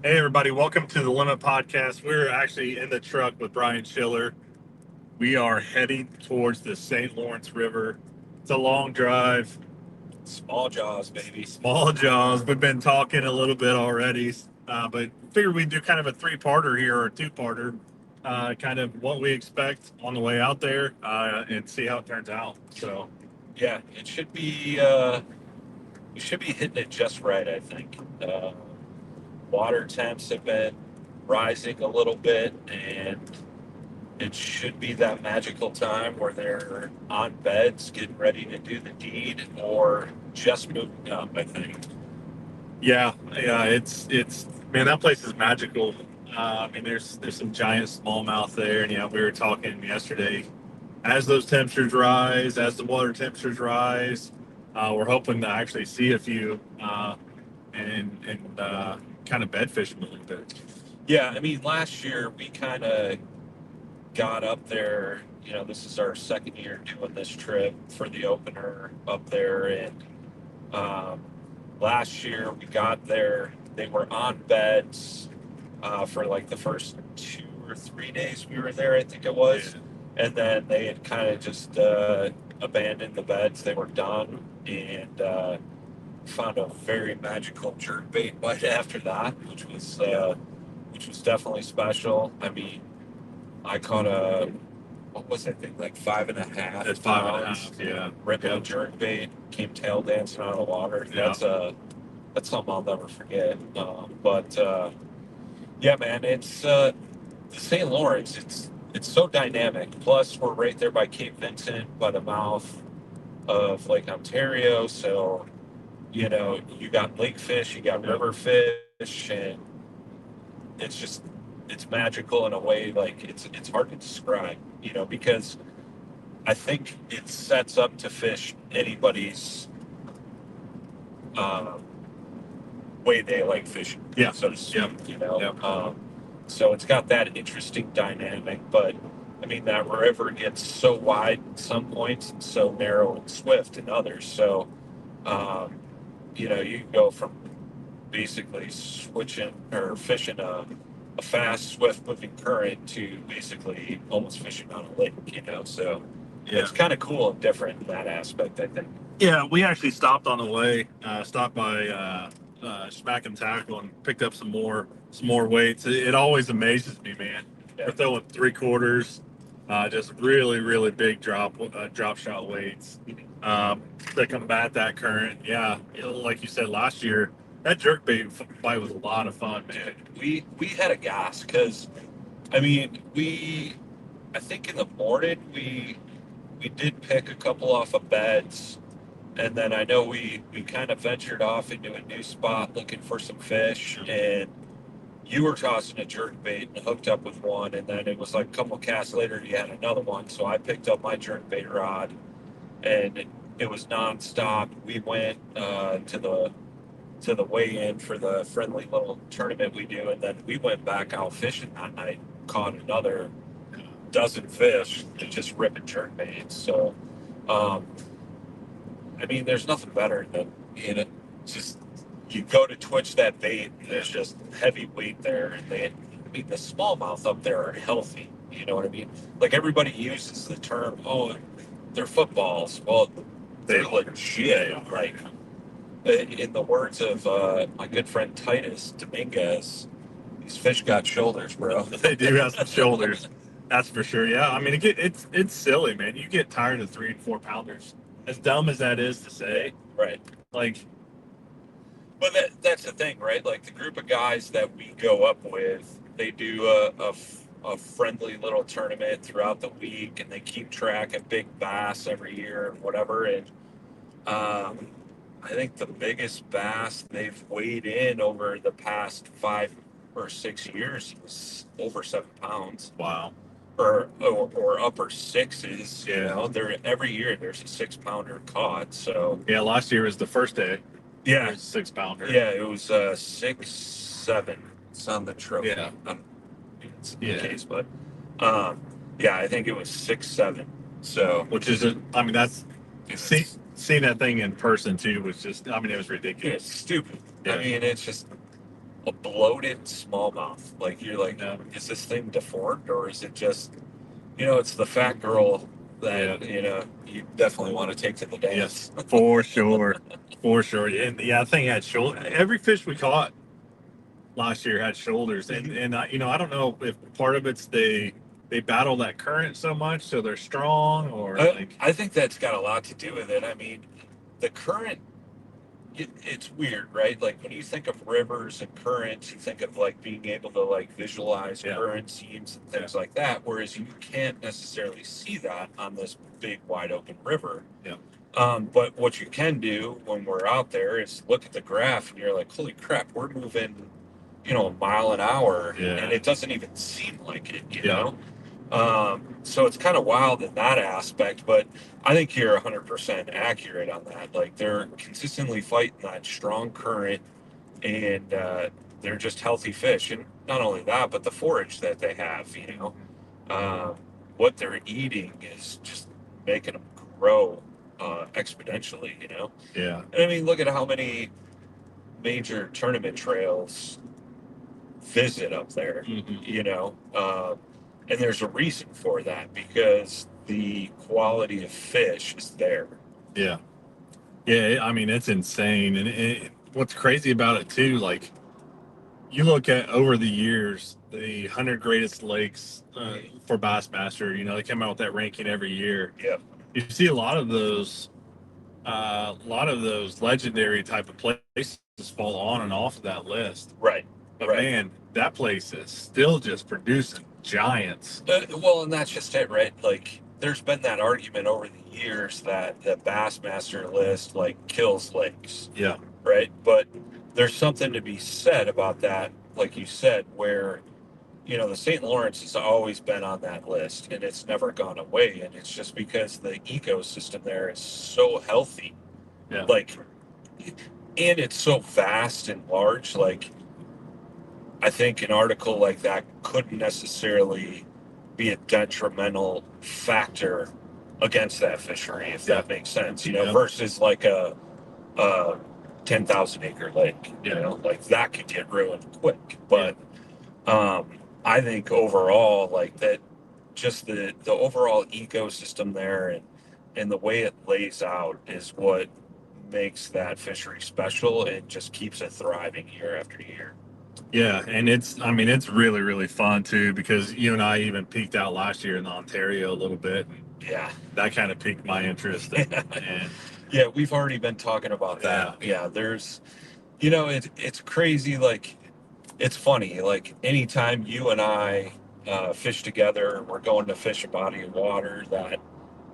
Hey, everybody, welcome to the Limit Podcast. We're actually in the truck with Brian Schiller. We are heading towards the St. Lawrence River. It's a long drive, Small jaws, baby. small jaws. We've been talking a little bit already, but figured we'd do kind of a three-parter here or a two-parter, kind of what we expect on the way out there and see how it turns out. So, Yeah, it should be. We should be hitting it just right, I think. Water temps have been rising a little bit, and it should be that magical time where they're on beds, getting ready to do the deed, or just moving up. I think. yeah, it's man, that place is magical. I mean, there's some giant smallmouth there, and we were talking yesterday. As those temperatures rise, as the water temperatures rise, we're hoping to actually see a few and kind of bed fish them a little bit. Yeah, I mean, last year we kind of got up there. This is our second year doing this trip for the opener up there, and Um, last year we got there, they were on beds for like the first 2 or 3 days we were there, I think it was. And then they had kind of just abandoned the beds. They were done and found a very magical jerkbait bite after that, which was definitely special. I mean, I caught a what was it, I think like 5.5 It's 5.5, pounds yeah. ripping jerkbait, came tail dancing out of the water. Yeah. That's something I'll never forget. But yeah, man, it's the St. Lawrence. It's so dynamic. Plus, we're right there by Cape Vincent, by the mouth of Lake Ontario. So you got lake fish, you got river fish, and it's just it's magical in a way. Like it's hard to describe. Because I think it sets up to fish anybody's uh, way they like fishing, Yeah. so to speak. Yeah. So it's got that interesting dynamic, but I mean that river gets so wide at some points and so narrow and swift in others. So you can go from basically switching or fishing a fast, swift moving current to basically almost fishing on a lake. So Yeah. it's kind of cool and different in that aspect, I think. Yeah, we actually stopped on the way, stopped by Smack and Tackle and picked up some more weights. It always amazes me, man. Yeah. We're throwing three quarters, just really, really big drop shot weights that combat that current. Yeah, like you said last year, that jerkbait fight was a lot of fun, man. We had a gas because I mean I think in the morning we did pick a couple off of beds, and then I know we kind of ventured off into a new spot looking for some fish, and you were tossing a jerkbait and hooked up with one, and then it was like a couple casts later you had another one, so I picked up my jerkbait rod, and it was nonstop. We went to the weigh-in for the friendly little tournament we do, and then we went back out fishing that night, caught another dozen fish, and just ripping jerkbaits. So, I mean, there's nothing better than just you go to twitch that bait, and there's just heavy weight there, and the smallmouth up there are healthy. You know what I mean? Like everybody uses the term, "Oh, they're footballs." Well, they're legit. Like in the words of my good friend Titus Dominguez, these fish got shoulders, bro. They do have some shoulders, that's for sure. Yeah, I mean, it's silly, man. You get tired of 3 and 4 pounders. As dumb as that is to say, Right. like, But that's the thing, right? Like the group of guys that we go up with, they do a friendly little tournament throughout the week, and they keep track of big bass every year and whatever. And I think the biggest bass they've weighed in over the past 5 or 6 years is over 7 pounds, wow. or upper sixes. Yeah. There every year there's a 6 pounder caught. So Yeah, last year was the first day. yeah, It was 6 pounder. yeah, it was 6, 7. It's on the trophy. Yeah. It's Yeah. the case, but yeah, I think it was 6, 7. So Which is, I mean, that's seeing that thing in person too was just, I mean, it was it's ridiculous. stupid. Yeah. I mean, it's just a bloated smallmouth. Like you're like, No. is this thing deformed or is it just, it's the fat girl Yeah. that you definitely want to take to the Yes, dance. for sure, for sure. And yeah, I think it had shoulder. Every fish we caught last year had shoulders, and I don't know if part of it's they battle that current so much, so they're strong, or like I think that's got a lot to do with it. I mean, the current, it's weird, right? Like when you think of rivers and currents, you think of like being able to like visualize yeah, current seams and things yeah, like that, whereas you can't necessarily see that on this big wide open river. yeah, But what you can do when we're out there is look at the graph and you're like, holy crap, we're moving, a mile an hour, and yeah, it doesn't even seem like it, yeah, So it's kind of wild in that aspect, but I think you're 100% accurate on that. Like they're consistently fighting that strong current, and they're just healthy fish. And not only that, but the forage that they have, what they're eating is just making them grow exponentially. yeah. And I mean, look at how many major tournament trails visit up there, Hmm. and there's a reason for that because the quality of fish is there. Yeah, yeah. I mean, it's insane, and what's crazy about it too, like you look at over the years, the 100 greatest lakes for Bassmaster. They come out with that ranking every year. Yeah, You see a lot of those legendary type of places fall on and off of that list. right, But right. man, that place is still just producing giants. Well, and that's just it, right? Like, there's been that argument over the years that the Bassmaster list like kills lakes, Yeah, right? But there's something to be said about that, like you said, where the St. Lawrence has always been on that list and it's never gone away. And it's just because the ecosystem there is so healthy. yeah, Like, and it's so vast and large. Like, I think an article like that couldn't necessarily be a detrimental factor against that fishery, if yeah, that makes sense, yeah, versus like a 10,000 acre lake, yeah, like that could get ruined quick. yeah, But I think overall, like that, just the overall ecosystem there and the way it lays out is what makes that fishery special and just keeps it thriving year after year. yeah. And I mean, it's really, really fun too because you and I even peaked out last year in Ontario a little bit. And Yeah. that kind of piqued my interest. And Yeah, we've already been talking about that. yeah, Yeah, there's, it's crazy. Like, it's funny. Like, anytime you and I fish together, we're going to fish a body of water that,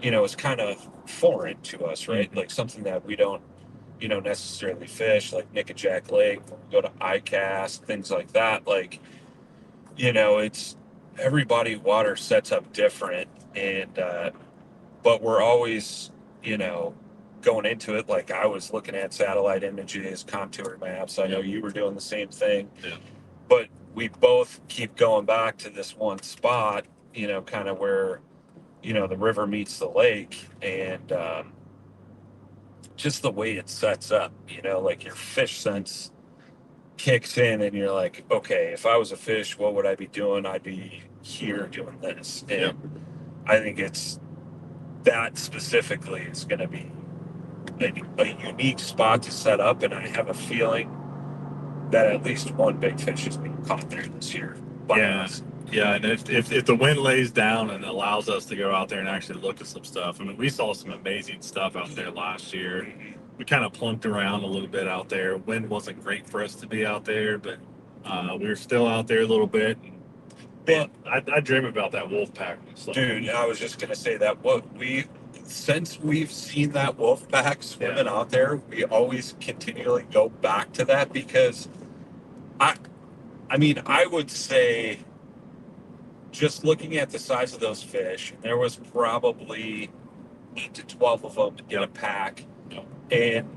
is kind of foreign to us, right? mhm, Like something that we don't, necessarily fish, like Nickajack Lake, when we go to ICAST, things like that. Like, it's every body of water sets up different. And, but we're always, you know, going into it like I was looking at satellite images, contour maps. I know yeah, you were doing the same thing, yeah, but we both keep going back to this one spot, kind of where, the river meets the lake, and just the way it sets up, like your fish sense kicks in, and you're like, okay, if I was a fish, what would I be doing? I'd be here doing this. yeah, And I think it's that specifically is going to be a unique spot to set up, and I have a feeling that at least one big fish is being caught there this year by yeah. us. Yeah, and if the wind lays down and allows us to go out there and actually look at some stuff, I mean, we saw some amazing stuff out there last year. We kind of plunked around a little bit out there. Wind wasn't great for us to be out there, but we were still out there a little bit. Well, Man, I dream about that wolf pack. So, dude, I was just gonna say that since we've seen that wolf pack yeah, swimming out there, we always continually go back to that because I I mean I would say just looking at the size of those fish, there was probably 8 to 12 of them in a yep, pack, yep, and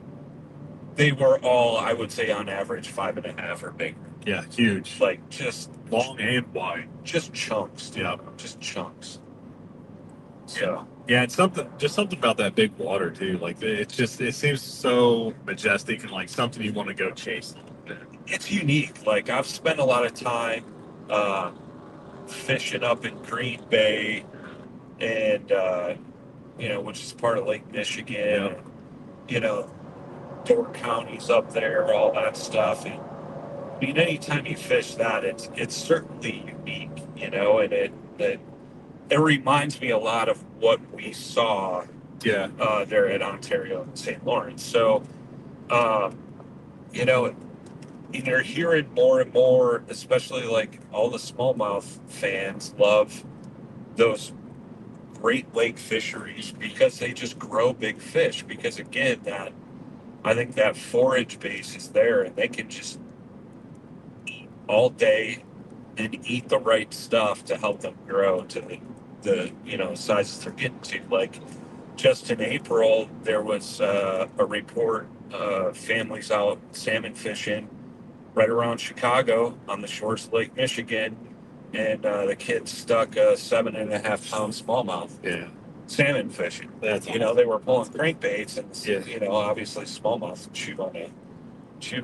they were all, I would say, on average 5.5 or bigger. yeah, huge, Like just long and wide. just chunks, dude. Yeah, Just chunks. yeah, So yeah. It's just something about that big water too. Like it seems so majestic and like something you want to go chase a little bit. it's unique. Like I've spent a lot of time uh, fishing up in Green Bay, and which is part of Lake Michigan, Yep. and you know, Door County's up there, all that stuff. And I mean, anytime you fish that, it's certainly unique, and it reminds me a lot of what we saw Yeah. there at Ontario and St. Lawrence. So, um, you know, you're hearing more and more, especially like all the smallmouth fans love those Great Lake fisheries because they just grow big fish. Because again, that I think that forage base is there, and they can just eat all day and eat the right stuff to help them grow to the sizes they're getting to. Like just in April, there was a report families out salmon fishing right around Chicago on the shores of Lake Michigan, and the kids stuck a 7.5 pound smallmouth Yeah. salmon fishing. That's They were pulling crankbaits, and Yeah. obviously smallmouth chew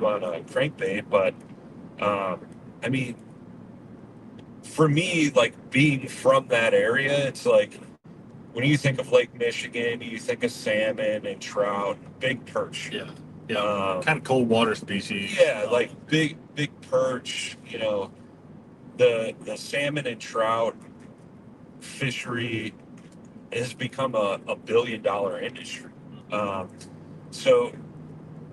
on a crankbait, but I mean, for me, like being from that area, it's like when you think of Lake Michigan, you think of salmon and trout, big perch. Yeah. Yeah. Um, Kind of cold water species. yeah, like big perch. The salmon and trout fishery has become a $1 billion industry. Um, so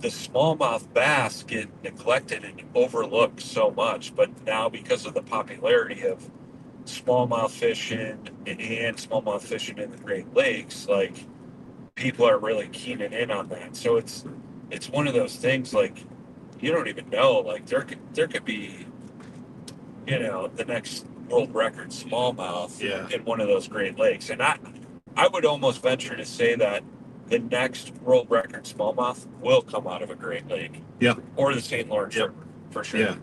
the smallmouth bass get neglected and overlooked so much, but now because of the popularity of smallmouth fishing and smallmouth fishing in the Great Lakes, like people are really keening in on that. So it's one of those things like you don't even know. Like there could be the next world record smallmouth Yeah. in one of those Great Lakes, and I would almost venture to say that the next world record smallmouth will come out of a Great Lake. Yeah. Or the St. Lawrence Yep. River for sure. Yeah.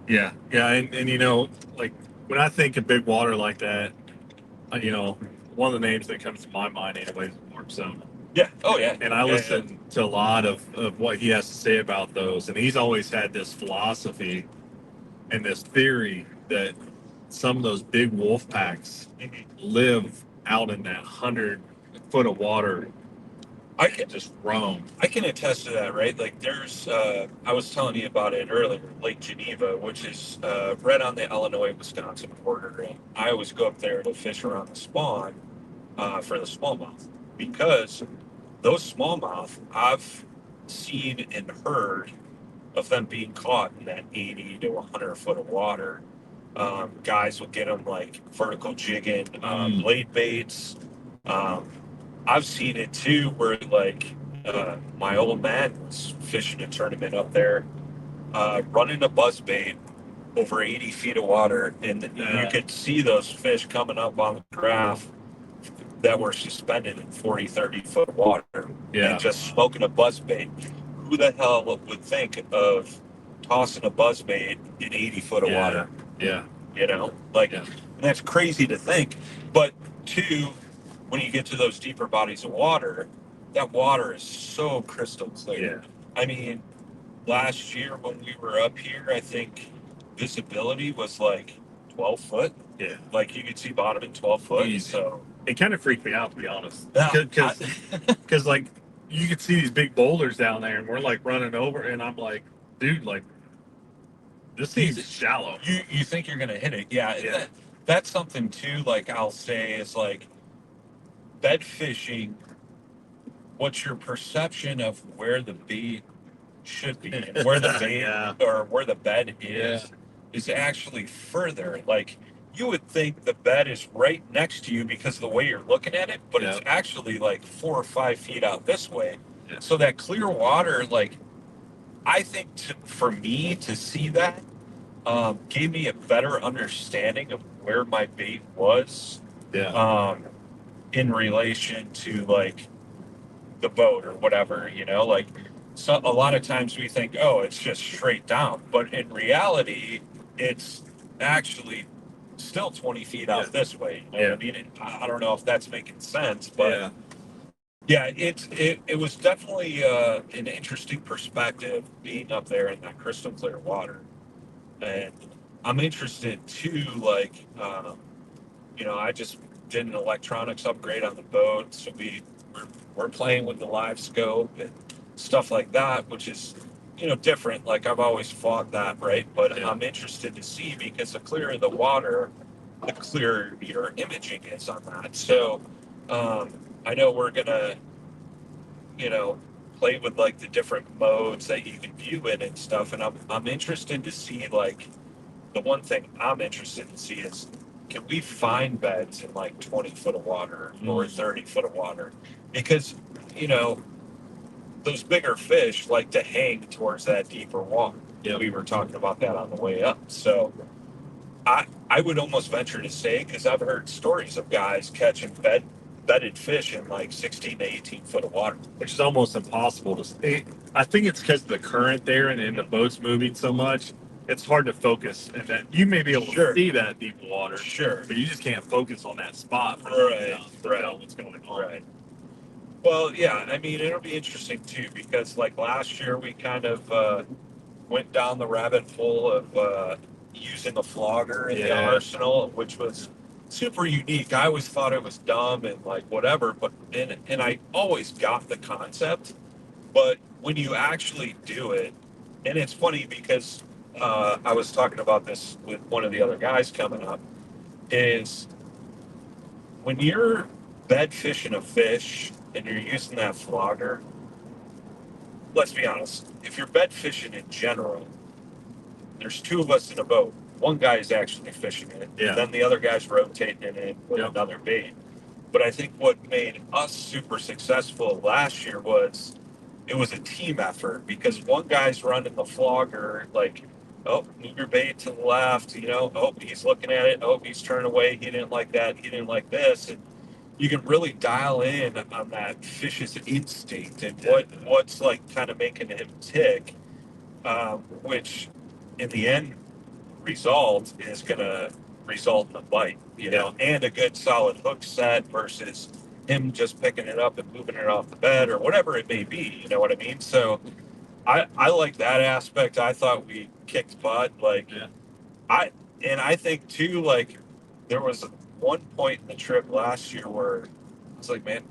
Yeah. Yeah. And like when I think of big water like that, one of the names that comes to my mind anyway is Mark Zone. Yeah. Oh yeah. And I Yeah, listen to a lot of what he has to say about those. And he's always had this philosophy and this theory that some of those big wolf packs yeah. Mhm. live out in that 100 foot of water I and can just roam. I can attest to that, right? Like there's I was telling you about it earlier, Lake Geneva, which is right on the Illinois-Wisconsin border. And I always go up there to fish around the spawn for the smallmouth because those smallmouth I've seen and heard of them being caught in that 80 to 100 foot of water. Guys will get them like vertical jigging, blade baits. Um, I've seen it too, where like my old man was fishing a tournament up there, running a buzz bait over 80 feet of water, and you could see those fish coming up on the graph that were suspended in 40, 30 foot water Yeah. and just smoking a buzz bait. Who the hell would think of tossing a buzz bait in 80 foot of water? Yeah. Like, Yeah. and that's crazy to think. But two, when you get to those deeper bodies of water, that water is so crystal clear. Yeah. I mean, last year when we were up here, I think visibility was like 12 foot. Yeah. Like you could see bottom in 12 foot. Easy. So It kind of freaked me out, to be honest. yeah, Because like you could see these big boulders down there, and we're like running over, and I'm like, dude, like this seems shallow. you think you're gonna hit it. Yeah, Yeah. that's something too. Like I'll say is like bed fishing. What's your perception of where the bait should be and where the bait Yeah. or where the bed is actually further. Like you would think the bed is right next to you because of the way you're looking at it, but it's actually like 4 or 5 feet out this way. Yeah. So that clear water, like I think for me to see that gave me a better understanding of where my bait was Yeah. in relation to like the boat or whatever, like so a lot of times we think, oh, it's just straight down, but in reality, it's actually still 20 feet out this way. You know what I mean? I don't know if that's making sense, but Yeah, it was definitely an interesting perspective being up there in that crystal clear water, and I'm interested too. Like, I just did an electronics upgrade on the boat, so we're, we're playing with the live scope and stuff like that, which is different. Like I've always fought that, right? But Yeah. I'm interested to see because the clearer the water, the clearer your imaging is on that. So um, I know we're gonna you know, play with like the different modes that you can view it and stuff. And I'm interested to see like the one thing I'm interested to see is can we find beds in like 20 foot of water or Mm. 30 foot of water? Because, you know, those bigger fish like to hang towards that deeper water. Yep. We were talking about that on the way up. So I would almost venture to say, because I've heard stories of guys catching bedded fish in like 16 to 18 foot of water. Which is almost impossible to see. I think it's because of the current there and the boat's moving so much. It's hard to focus, and that you may be able to Sure, see that deep water, sure. but you just can't focus on that spot for long Right, enough to right, tell what's going on. right. Well, yeah, I mean, it'll be interesting too because, like last year, we kind of went down the rabbit hole of using a flogger in the Yeah. arsenal, which was super unique. I always thought it was dumb and like whatever, but and I always got the concept, but when you actually do it, and it's funny because I was talking about this with one of the other guys coming up, is when you're bed fishing a fish and you're using that flogger, let's be honest, if you're bed fishing in general, there's two of us in a boat. One guy is actually fishing it, Yeah. and then the other guy's rotating it in with Yep. another bait. But I think what made us super successful last year was it was a team effort because one guy's running the flogger, like, oh, move your bait to the left, oh, he's looking at it, oh, he's turning away, he didn't like that, he didn't like this. And you can really dial in on that fish's instinct and what's like kind of making him tick, which in the end result is going to result in a bite, and a good solid hook set versus him just picking it up and moving it off the bed or whatever it may be. You know what I mean? So I like that aspect. I thought we kicked butt. Like Yeah. I and I think too, like there was one point in the trip last year where I was like, man,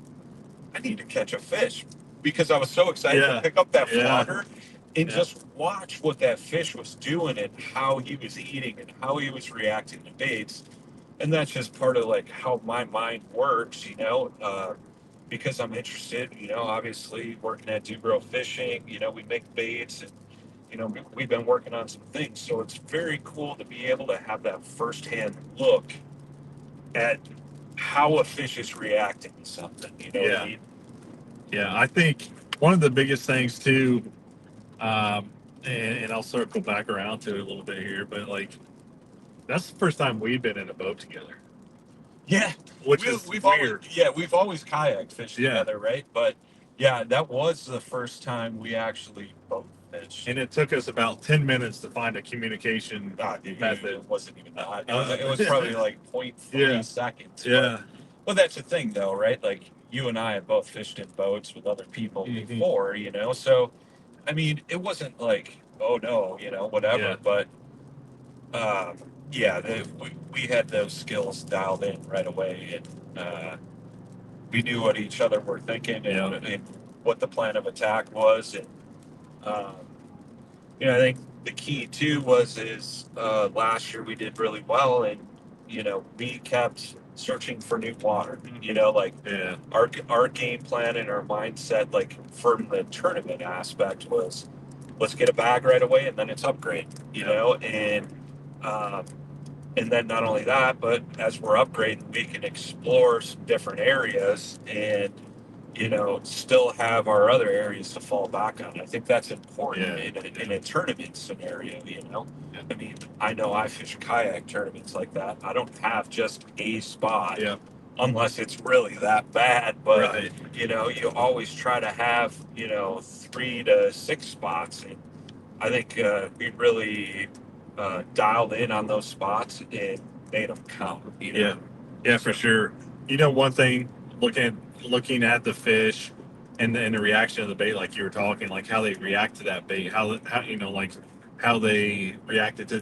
I need to catch a fish because I was so excited to Yeah. pick up that Yeah. flogger and Yeah. just watch what that fish was doing and how he was eating and how he was reacting to baits. And that's just part of like how my mind works, because I'm interested, obviously working at Dubrow Fishing, we make baits and, we've been working on some things. So it's very cool to be able to have that firsthand look at how a fish is reacting to something, you know what I Yeah. mean? Yeah. I think one of the biggest things too, and I'll circle back around to it a little bit here, but like that's the first time we've been in a boat together, Yeah, which is we've always weird. we've always kayak fished Yeah. together, right? But yeah, that was the first time we actually both fished. And it took us about 10 minutes to find a communication method. It wasn't even that. It was Yeah. probably like point 0.3 Yeah. seconds. Yeah. But that's the thing, though, right? Like you and I have both fished in boats with other people Mhm. before, So, I mean, it wasn't like, oh no, whatever. Yeah. But um, yeah, we had those skills dialed in right away, and we knew what each other were thinking Yeah. and what the plan of attack was. And um, I think the key too is last year we did really well, and we kept searching for new water. Like Yeah. our game plan and our mindset, like from the tournament aspect, was let's get a bag right away, and then it's upgrade. Um, and then not only that, but as we're upgrading, we can explore some different areas and still have our other areas to fall back on. I think that's important Yeah. in a tournament scenario. Yeah. I mean, I know I fish kayak tournaments like that. I don't have just a spot Yeah. unless it's really that bad. But Right. you always try to have 3 to 6 spots, and I think we really dialed in on those spots and made them count. Yeah. Yeah, for sure. One thing, looking looking at the fish and the reaction of the bait, like you were talking, like how they react to that bait, how like how they reacted to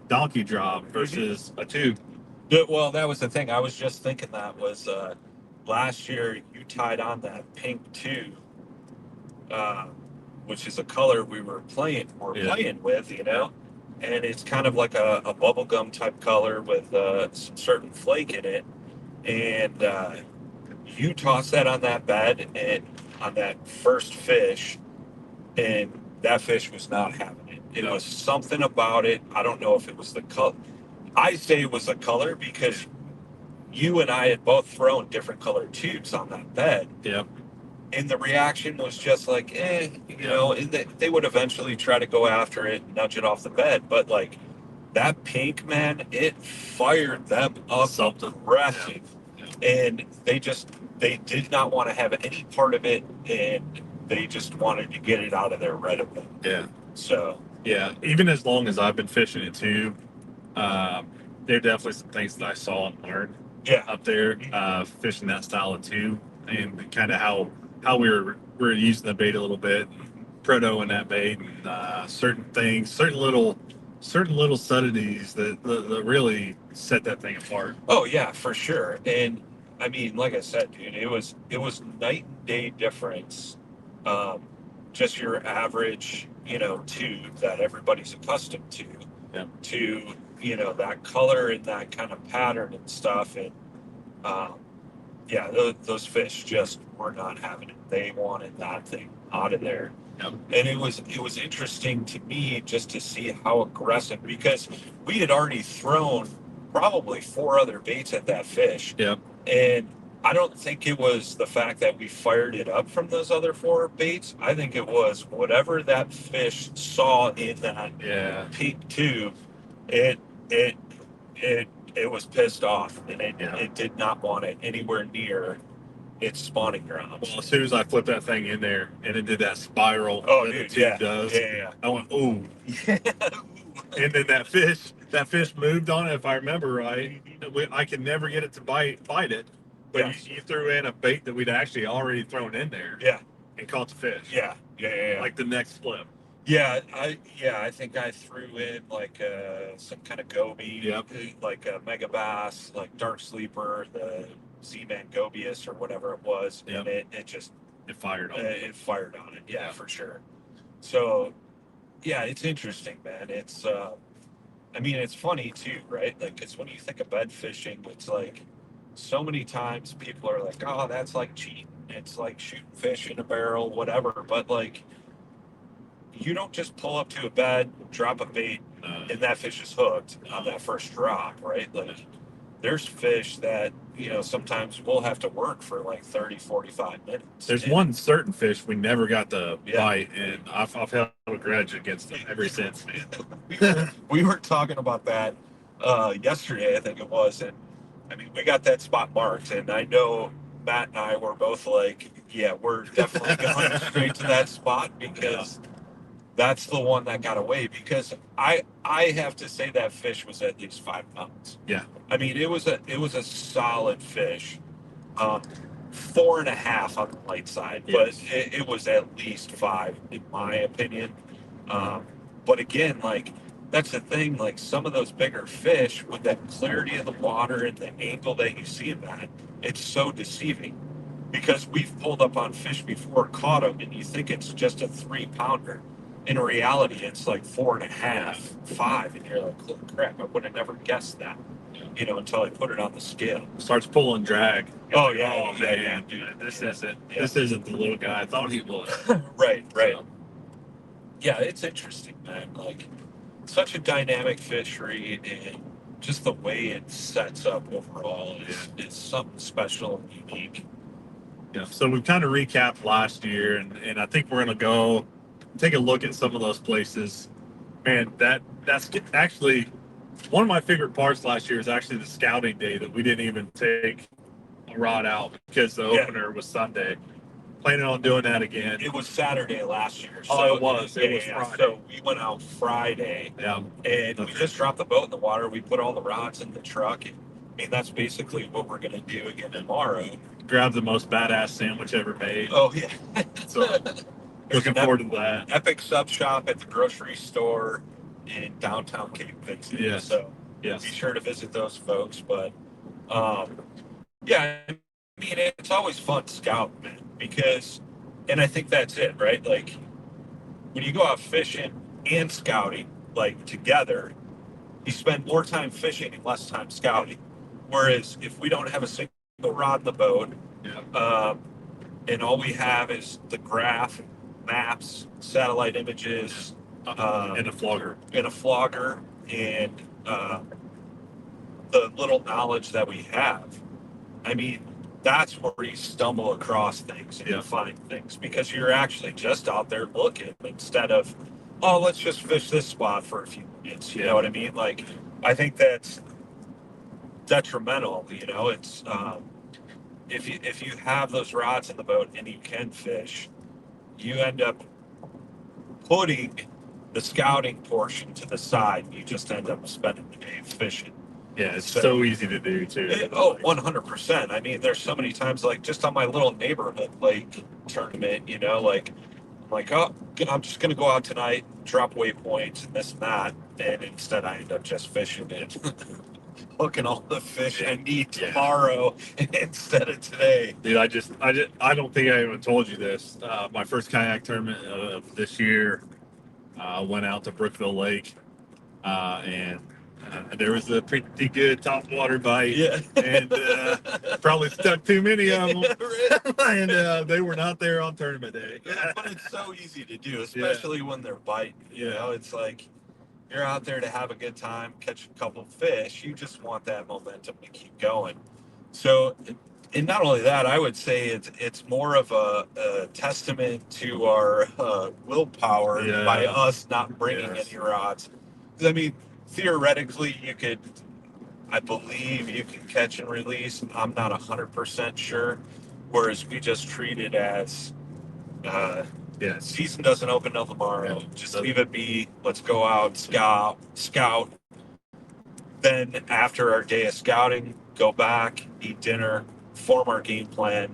donkey drop versus a tube. Yeah, well, that was the thing. I was just thinking that was last year you tied on that pink tube, uh, which is a color we're Yeah. playing with, and it's kind of like a bubblegum type color with some certain flake in it. And you toss that on that bed and on that first fish, and that fish was not having it. It No. was something about it. I don't know if it was the color. I say it was the color because you and I had both thrown different colored tubes on that bed, Yeah. and the reaction was just like, and they would eventually try to go after it and nudge it off the bed, but like that pink, man, it fired them up Something. aggressive, Yeah. and they did not want to have any part of it, and they just wanted to get it out of there right away. Yeah. So Yeah. Even as long as I've been fishing it too, there are definitely some things that I saw and learned yeah, up there, fishing that style of tube, and kind of how we were using the bait a little bit, proto in that bait, and certain things, certain little subtleties that really set that thing apart. oh yeah, for sure. And I mean, like I said, dude, it was night and day difference. Um, just your average, tube that everybody's accustomed to, Yeah. to that color and that kind of pattern and stuff. And um, yeah, those fish just were not having it. They wanted that thing out of there. Yep. And it was interesting to me just to see how aggressive, because we had already thrown probably 4 other baits at that fish, Yep. and I don't think it was the fact that we fired it up from those other 4 baits. I think it was whatever that fish saw in that Yeah. pink tube. It it it it was pissed off, and Yeah. it did not want it anywhere near its spawning grounds. Well, as soon as I flipped that thing in there and it did that spiral Oh, that dude, the tube does, yeah. I went, ooh. Yeah. And then that fish moved on it, if I remember right. I could never get it to bite it. But Yes. you threw in a bait that we'd actually already thrown in there Yeah, and caught the fish. yeah. Like the next flip. Yeah, I think I threw in like some kind of goby, Yep. like a mega bass, like dark sleeper, the Z-Man gobius or whatever it was, Yep. and it just It fired on it. it fired on it. Yeah, Yeah. for sure. So yeah, it's interesting, man. It's I mean, it's funny too, right? Like, because when you think of bed fishing, it's like so many times people are like, oh, that's like cheating. It's like shooting fish in a barrel, whatever. But like, you don't just pull up to a bed, drop a bait, and that fish is hooked on that first drop, right? Like, there's fish that, sometimes we'll have to work for like 30, 45 minutes. There's And- one certain fish we never got to Yeah. bite, and I've held a grudge against them ever since, man. we were talking about that yesterday, I think it was, and I mean, we got that spot marked, and I know Matt and I were both like, yeah, we're definitely going straight to that spot, because that's the one that got away. Because I have to say that fish was at least 5 pounds. Yeah. I mean, it was a solid fish. 4.5 on the light side, but Yes. it was at least 5 in my opinion. But again, like, that's the thing, like some of those bigger fish with that clarity of the water and the angle that you see them at, it's so deceiving, because we've pulled up on fish before, caught them, and you think it's just a 3-pounder. In reality, it's like 4.5, 5, and you're like, holy crap, I would have never guessed that, until I put it on the scale. Starts pulling drag. Oh, yeah, Oh, yeah, man, yeah. dude, this Yeah. isn't Yeah. this isn't the little guy I thought he was. Right. So, Yeah, it's interesting, man. Like, such a dynamic fishery, and just the way it sets up overall is something special and unique. yeah. So we've kind of recapped last year, and I think we're gonna go take a look at some of those places. Man, that's actually one of my favorite parts last year is actually the scouting day that we didn't even take a rod out because the Yeah. opener was Sunday. Planning on doing that again. It was Saturday last year. Oh, it was. It was Friday. So we went out Friday, Yeah. and we Okay. just dropped the boat in the water. We put all the rods in the truck, and mean, that's basically what we're going to do again tomorrow. Grab the most badass sandwich ever made. Oh, yeah. So looking forward to that. Epic sub shop at the grocery store in downtown Cape Vincent. Yes. So Yes. be sure to visit those folks. But yeah, I mean, it's always fun scouting, man, because, and I think that's it, right? Like when you go out fishing and scouting, like together, you spend more time fishing and less time scouting. Whereas if we don't have a single rod in the boat, Yeah. and all we have is the graph, maps, satellite images, And a flogger. and the little knowledge that we have. I mean, that's where you stumble across things and you find things because you're actually just out there looking instead of, oh, let's just fish this spot for a few minutes. You know what I mean? Like, I think that's detrimental. You know, it's if you have those rods in the boat and you can fish, you end up putting the scouting portion to the side. You just end up spending the day fishing. Yeah, it's so easy to do too. 100%. I mean, there's so many times, like just on my little neighborhood lake tournament, you know, like I'm like, oh, I'm just gonna go out tonight, drop waypoints and this and that, and instead I end up just fishing and hooking all the fish I need tomorrow instead of today. Dude, I don't think I even told you this. My first kayak tournament of this year, went out to Brookville Lake, and there was a pretty good topwater bite, and probably stuck too many of them, and they were not there on tournament day. But it's so easy to do, especially when they're biting. You know, it's like you're out there to have a good time, catch a couple fish. You just want that momentum to keep going. So, and not only that, I would say it's more of a testament to our willpower by us not bringing any rods. 'Cause, I mean, theoretically, I believe you can catch and release. I'm not 100% sure. Whereas we just treat it as, season doesn't open till tomorrow. Just leave it be. Let's go out, scout. Then after our day of scouting, go back, eat dinner, form our game plan.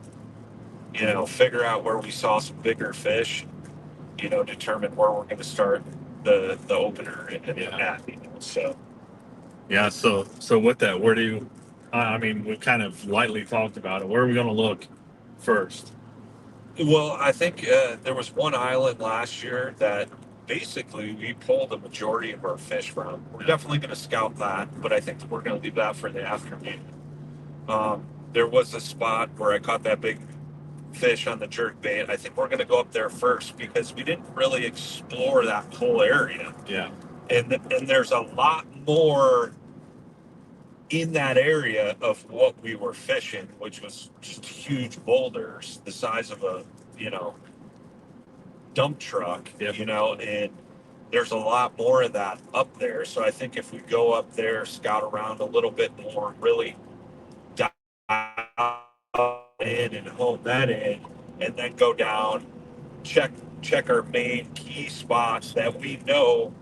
You know, figure out where we saw some bigger fish. You know, determine where we're going to start the opener and at. You know, so. Yeah, so with that, where do you? I mean, we've kind of lightly talked about it. Where are we going to look first? Well, I think there was one island last year that basically we pulled the majority of our fish from. We're definitely going to scout that, but I think we're going to leave that for the afternoon. There was a spot where I caught that big fish on the jerk bait. I think we're going to go up there first because we didn't really explore that whole area. Yeah. And there's a lot more in that area of what we were fishing, which was just huge boulders the size of a, you know, dump truck, you know, and there's a lot more of that up there. So I think if we go up there, scout around a little bit more, really dive in and hone that in, and then go down, check our main key spots that we know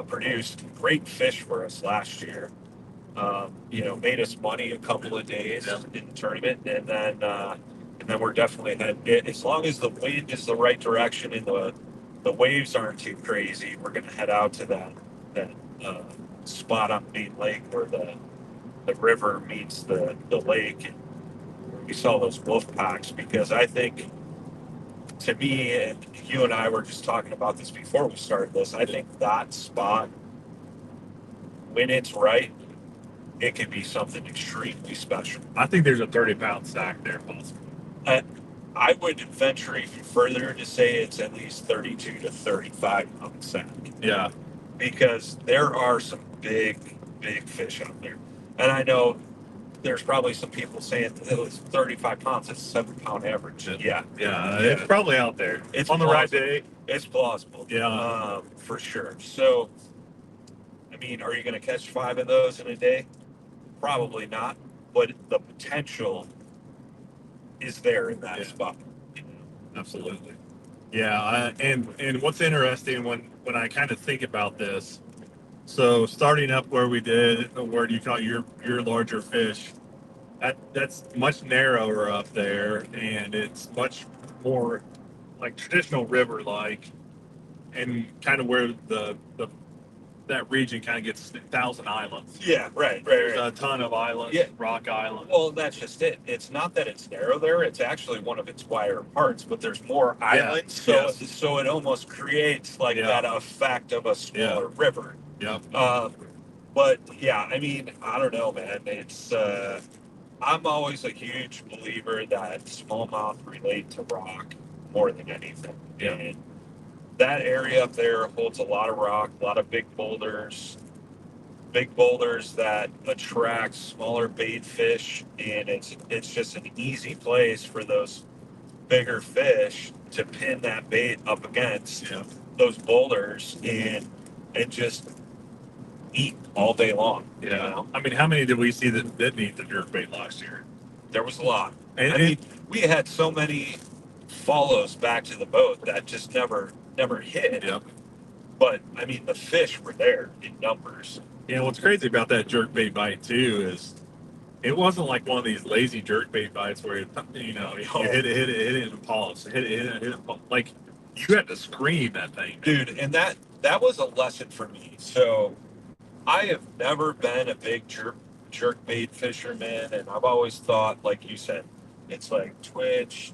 produced great fish for us last year. You know, made us money a couple of days in the tournament, and then we're definitely headed. As long as the wind is the right direction and the waves aren't too crazy, we're going to head out to that spot on Main Lake where the river meets the lake, and we saw those wolf packs. Because I think, to me, and you and I were just talking about this before we started this, I think that spot, when it's right, it could be something extremely special. I think there's a 30-pound stack there, possibly. I would venture even further to say it's at least 32 to 35 pound stack. Yeah. Because there are some big fish out there. And I know there's probably some people saying it was 35 pounds, it's a 7-pound average. Yeah. It's probably out there. It's on the right day. It's plausible. Yeah. For sure. So, I mean, are you going to catch 5 of those in a day? Probably not, but the potential is there in that spot. Absolutely. Yeah, and what's interesting when I kind of think about this, So starting up where we did, where you caught your larger fish, that's much narrower up there, and it's much more like traditional river like, and kind of where the that region kind of gets 1,000 islands. Yeah, right, There's right. a ton of islands, Yeah. rock islands. Well, that's just it. It's not that it's narrow there. It's actually one of its wider parts, but there's more islands, so Yes. so it almost creates like Yeah. that effect of a smaller river. Yep. But yeah, I mean, I don't know, man. It's I'm always a huge believer that smallmouth relate to rock more than anything. Yeah. And that area up there holds a lot of rock, a lot of big boulders that attract smaller bait fish, and it's just an easy place for those bigger fish to pin that bait up against Yeah. those boulders and just eat all day long. Yeah. You know? I mean, how many did we see that didn't eat the jerkbait last year? There was a lot. And, I mean, we had so many follows back to the boat that just never hit. Yep. But I mean, the fish were there in numbers. Yeah, what's crazy about that jerkbait bite too is it wasn't like one of these lazy jerkbait bites where you hit it and pause, hit it, pause. Like you had to scream that thing, dude. And that was a lesson for me. So I have never been a big jerk bait fisherman, and I've always thought, like you said, it's like twitch,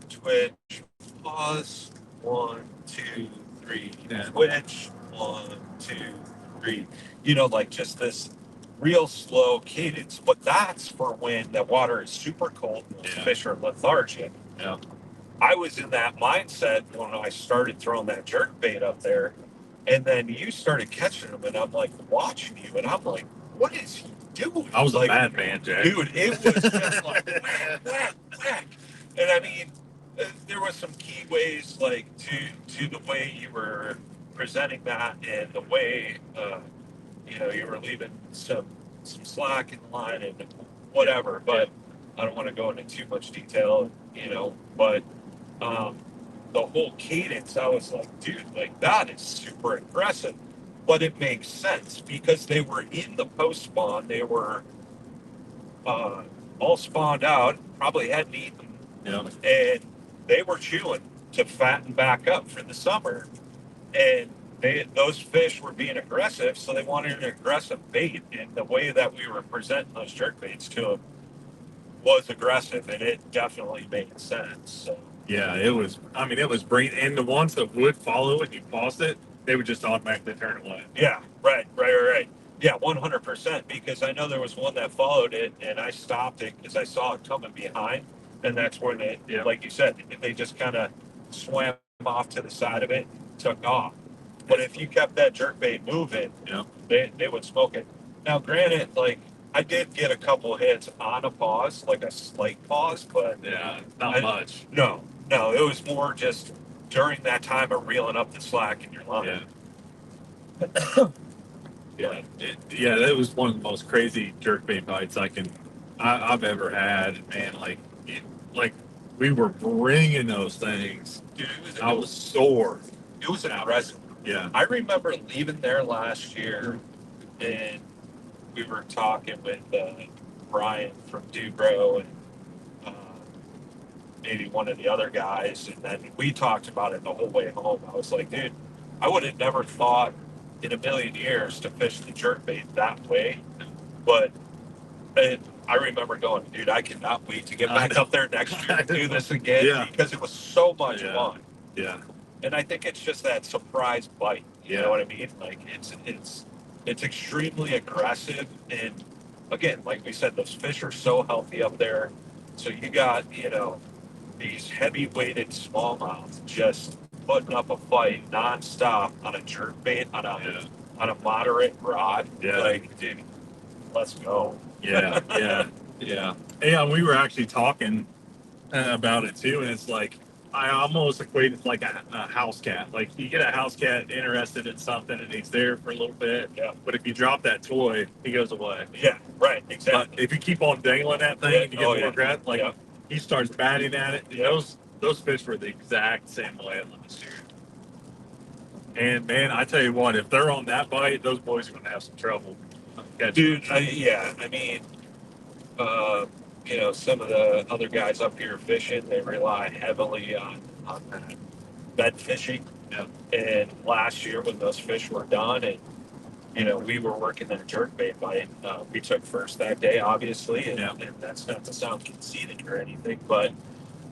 pause, 1, 2, 3, Yeah. twitch, 1, 2, 3. You know, like just this real slow cadence. But that's for when the water is super cold and those fish are lethargic. Yeah. I was in that mindset when I started throwing that jerk bait up there. And then you started catching them, and I'm like watching you, and I'm like, what is he doing? I was like, a madman, Jack. Dude, it was just like whack, whack. And I mean, there was some key ways, like to the way you were presenting that, and the way you were leaving some slack in the line and whatever. But I don't want to go into too much detail, But the whole cadence, I was like, dude, like that is super aggressive. But it makes sense because they were in the post spawn. They were all spawned out, probably hadn't eaten, and they were chewing to fatten back up for the summer. And those fish were being aggressive, so they wanted an aggressive bait. And the way that we were presenting those jerk baits to them was aggressive, and it definitely made sense. So. Yeah, it was. I mean, it was brilliant. And the ones that would follow it, you paused it, they would just automatically turn away. Yeah, right. Yeah, 100%. Because I know there was one that followed it, and I stopped it because I saw it coming behind, and that's where they, like you said, they just kind of swam off to the side of it, and took off. But if you kept that jerkbait moving, they would smoke it. Now, granted, like I did get a couple hits on a pause, like a slight pause, but not much. No, it was more just during that time of reeling up the slack in your line. Yeah, that was one of the most crazy jerkbait bites I've ever had, man. Like we were bringing those things. Dude, I was sore. It was aggressive. Yeah. I remember leaving there last year, and we were talking with Brian from Dubro and maybe one of the other guys, and then we talked about it the whole way home. I was like, dude, I would have never thought in a million years to fish the jerkbait that way, but I remember going, dude, I cannot wait to get back up there next year and do this again because it was so much fun. Yeah. And I think it's just that surprise bite. You know what I mean? Like it's extremely aggressive, and again, like we said, those fish are so healthy up there. So you got these heavy weighted smallmouth just putting up a fight nonstop on a jerkbait on a moderate rod. Yeah. Like, dude, let's go. Yeah. Yeah, we were actually talking about it too, and it's like I almost equate it like a house cat. Like you get a house cat interested in something and he's there for a little bit. Yeah. But if you drop that toy, he goes away. Yeah, right, exactly. But if you keep on dangling that thing and you get more aggressive, he starts batting at it. Those fish were the exact same way last year. And man, I tell you what, if they're on that bite, those boys are going to have some trouble catching Dude. them. Yeah, I mean, uh, some of the other guys up here fishing, they rely heavily on that bed fishing. Yeah. And last year when those fish were done, and we were working that jerkbait bite, we took first that day, obviously, and that's not to sound conceited or anything, but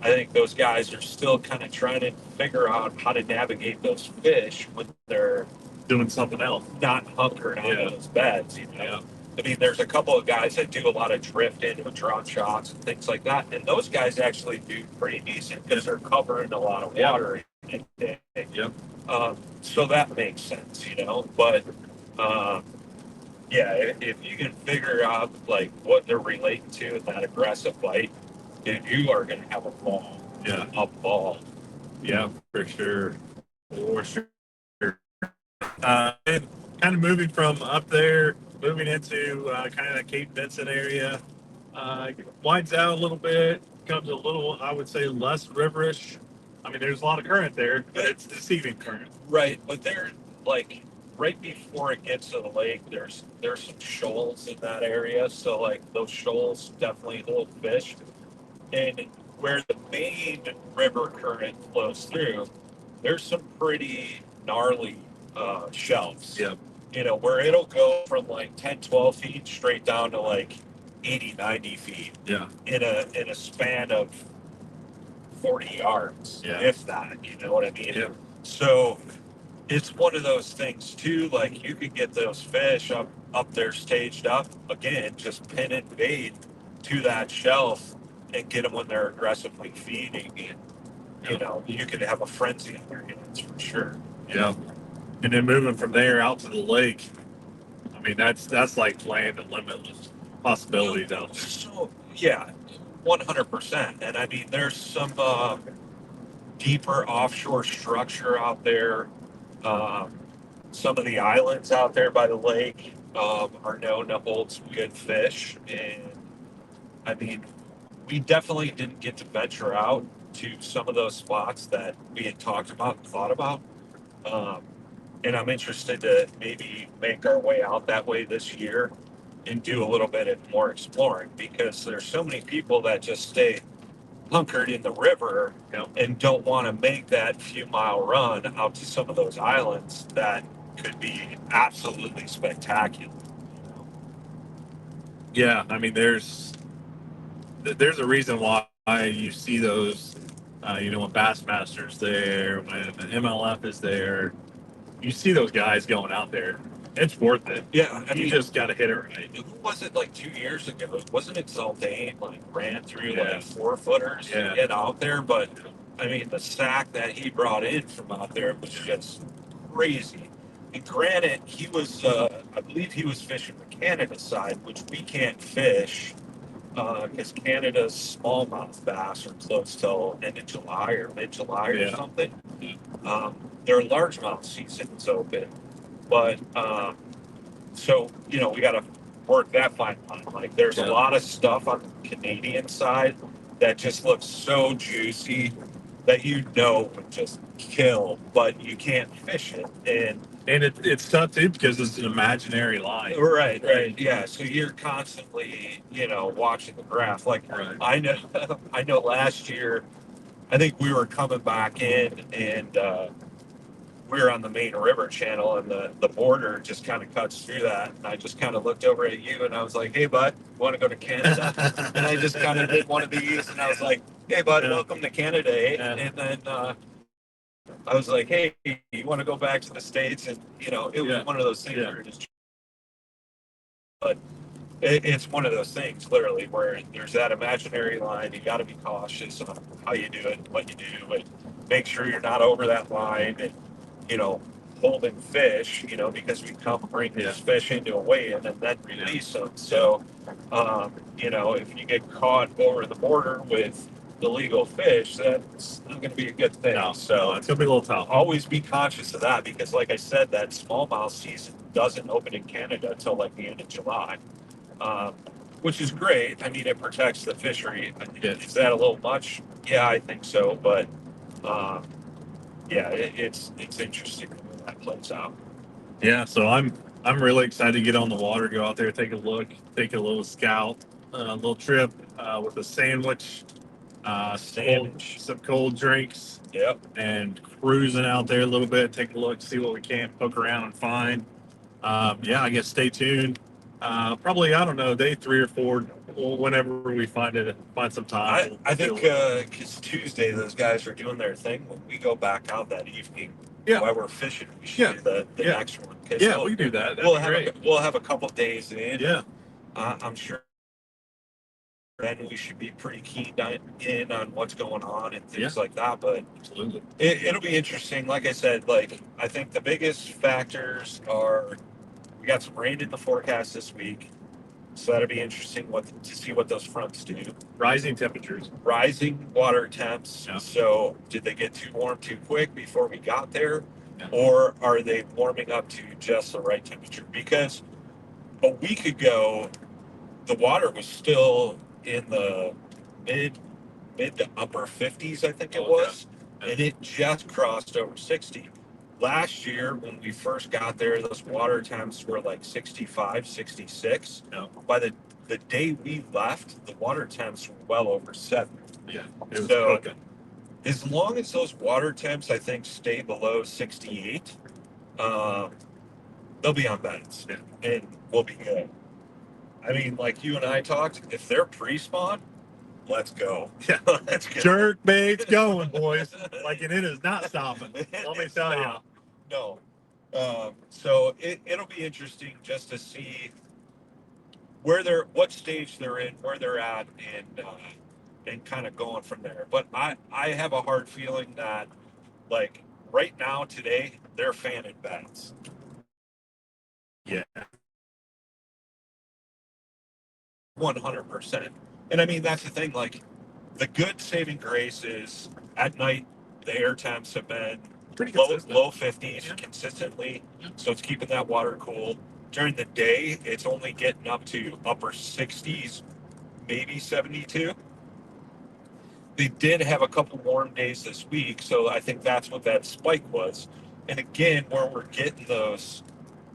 I think those guys are still kind of trying to figure out how to navigate those fish when they're Doing something else. not hunkered on those beds. Yeah. I mean, there's a couple of guys that do a lot of drifting with drop shots and things like that, and those guys actually do pretty decent because they're covering a lot of water in a day. Yep. So that makes sense, But yeah, if you can figure out like what they're relating to in that aggressive bite, dude, you are going to have a ball. Yeah. A ball. Yeah, for sure. For sure. And kind of moving from up there, moving into kind of the Cape Vincent area, winds out a little bit, becomes a little, I would say, less riverish. I mean, there's a lot of current there, but it's deceiving current. Right, but they're like right before it gets to the lake. There's some shoals in that area, so like those shoals definitely hold fish. And where the main river current flows through, there's some pretty gnarly shelves. Yeah. Where it'll go from like 10, 12 feet straight down to like 80, 90 feet. Yeah. In a span of 40 yards, if that, you know what I mean? Yeah. So it's one of those things too, like you could get those fish up there staged up, again, just pin and bait to that shelf and get them when they're aggressively feeding, and you could have a frenzy on your hands for sure. Yeah. And then moving from there out to the lake, I mean, that's like land and limitless possibilities out there. So yeah, 100%. And I mean, there's some deeper offshore structure out there. Some of the islands out there by the lake are known to hold some good fish. And I mean, we definitely didn't get to venture out to some of those spots that we had talked about and thought about. And I'm interested to maybe make our way out that way this year and do a little bit of more exploring, because there's so many people that just stay hunkered in the river and don't want to make that few mile run out to some of those islands that could be absolutely spectacular. Yeah, I mean, there's a reason why you see those, when Bassmaster's there, when the MLF is there, you see those guys going out there. It's worth it. Yeah, I you mean, just got to hit it right. who was it like 2 years ago? Wasn't it Zaldane like ran through like 4-footers to get out there? But I mean, the sack that he brought in from out there was just crazy. And granted, he was, I believe he was fishing the Canada side, which we can't fish because Canada's smallmouth bass are close till end of July or mid-July or something. Their largemouth season's open, but so we got to work that fine line. Like there's a lot of stuff on the Canadian side that just looks so juicy that would just kill, but you can't fish it. And it's tough too because it's an imaginary line. Right. Yeah. So you're constantly, watching the graph. Like I know last year, I think we were coming back in and we were on the main river channel and the border just kind of cuts through that. And I just kind of looked over at you and I was like, hey, bud, want to go to Canada? And I just kind of did one of these and I was like, hey, bud, welcome to Canada. Eh? And then I was like, hey, you want to go back to the States? And, it was one of those things where just, but it's one of those things, literally, where there's that imaginary line. You got to be cautious on how you do it, what you do, and make sure you're not over that line and, holding fish, because we come bring this fish into a weigh-in and then release them. So, if you get caught over the border with illegal fish, that's not going to be a good thing. So it's going to be a little tough. Always be conscious of that because, like I said, that smallmouth season doesn't open in Canada until like the end of July, which is great. I mean, it protects the fishery. Is that a little much? Yeah, I think so. But it's interesting that plays out. Yeah, so I'm really excited to get on the water, go out there, take a look, take a little scout, a little trip with a sandwich, Sandwich. some cold drinks, Yep. and cruising out there a little bit, take a look, see what we can poke around and find. Yeah, I guess stay tuned. Probably, I don't know, day 3 or 4, whenever we find some time. I We'll think because Tuesday those guys are doing their thing. When we go back out that evening, Yeah. while we're fishing, we should Yeah. do the Yeah. next one. 'Cause Yeah, we can do that. That'd we'll be have great. we'll have a couple days in. Yeah. I'm sure then we should be pretty keen in on what's going on and things like that. But Absolutely. it'll be interesting. Like I said, like I think the biggest factors are we got some rain in the forecast this week, so that'll be interesting to see what those fronts do. Rising temperatures. Rising water temps. Yeah. So did they get too warm too quick before we got there, Yeah. or are they warming up to just the right temperature? Because a week ago, the water was still in the mid to upper 50s, I think it was, Yeah. and it just crossed over 60. Last year, when we first got there, those water temps were like 65, 66. Yeah. By the day we left, the water temps were well over 70. Yeah, it was So- cooking. As long as those water temps, I think, stay below 68, they'll be on beds, Yeah. and we'll be good. I mean, like you and I talked, if they're pre-spawn, let's go. Yeah. Let's go. Jerk bait's going, boys. Like, and it is not stopping. Let me It's tell you. not. No. So it'll be interesting just to see what stage they're in, where they're at, and kind of going from there. But I have a hard feeling that, like right now today, they're fanning beds. Yeah. 100%. And I mean, that's the thing. Like, the good saving grace is at night, the air temps have been Pretty consistent. low 50s Yeah. consistently. So it's keeping that water cool. During the day, it's only getting up to upper 60s, maybe 72. They did have a couple warm days this week, so I think that's what that spike was. And again, where we're getting those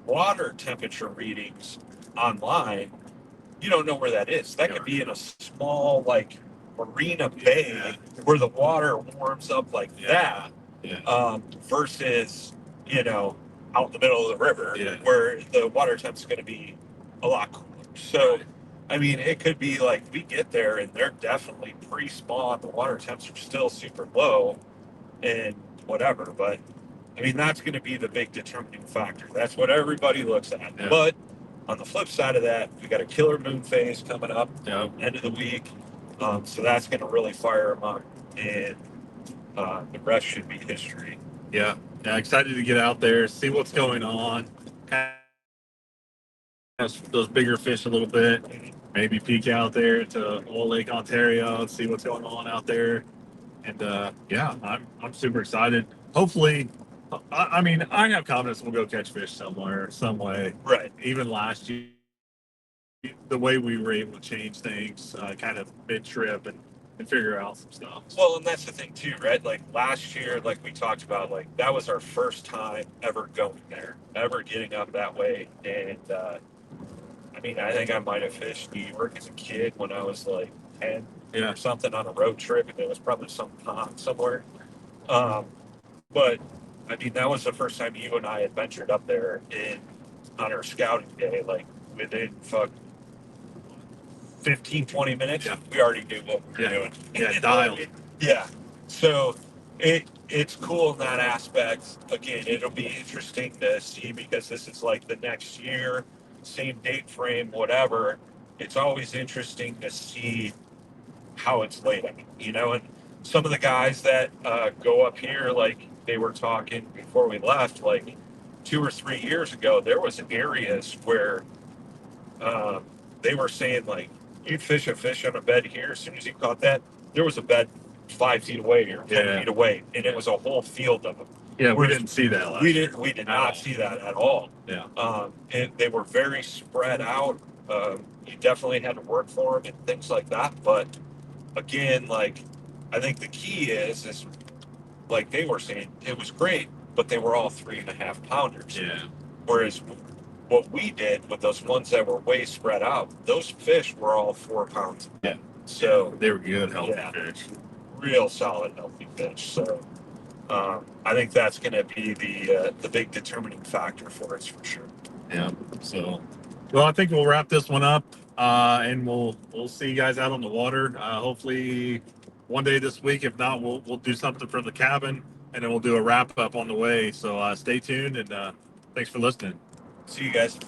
water temperature readings online, you don't know where that is. That could be in a small, like, marina bay where the water warms up like that, versus, out in the middle of the river where the water temp's going to be a lot cooler. So, I mean, it could be like we get there and they're definitely pre-spawn. The water temps are still super low and whatever. But, I mean, that's going to be the big determining factor. That's what everybody looks at. Yeah. But on the flip side of that, we got a killer moon phase coming up end of the week. So that's going to really fire them up. And the rest should be history. Yeah. Yeah. Excited to get out there, see what's going on. Those bigger fish a little bit. Maybe peek out there to Old Lake Ontario and see what's going on out there. And yeah, I'm super excited. Hopefully, I mean, I have confidence we'll go catch fish somewhere, some way. Right. Even last year, the way we were able to change things kind of mid-trip and figure out some stuff. Well, and that's the thing too, right? Like last year, like we talked about, like that was our first time ever going there, ever getting up that way. And I mean, I think I might have fished New York as a kid when I was like 10 or something on a road trip, and it was probably some pond somewhere. But I mean, that was the first time you and I had ventured up there on our scouting day, like within 15, 20 minutes, we already knew what we were doing. Yeah, dialed. Yeah. So it's cool in that aspect. Again, it'll be interesting to see because this is like the next year, same date frame, whatever. It's always interesting to see how it's laid out, and some of the guys that go up here, like they were talking before we left, like 2 or 3 years ago, there was areas where they were saying like you'd fish a fish on a bed here. As soon as you caught that, there was a bed 5 feet away or 10 feet away, and it was a whole field of them. Yeah, we didn't see that last year. We did not see that at all. Yeah. And they were very spread out. You definitely had to work for them and things like that. But again, like I think the key is like they were saying, it was great but they were all 3.5 pounders. Yeah. Whereas what we did with those ones that were way spread out, those fish were all 4 pounds. Yeah. So They were good, healthy yeah. fish. Real solid, healthy fish. So I think that's going to be the big determining factor for us for sure. Yeah. So, well, I think we'll wrap this one up, and we'll see you guys out on the water. Hopefully, one day this week. If not, we'll do something from the cabin, and then we'll do a wrap up on the way. So stay tuned, and thanks for listening. See you guys.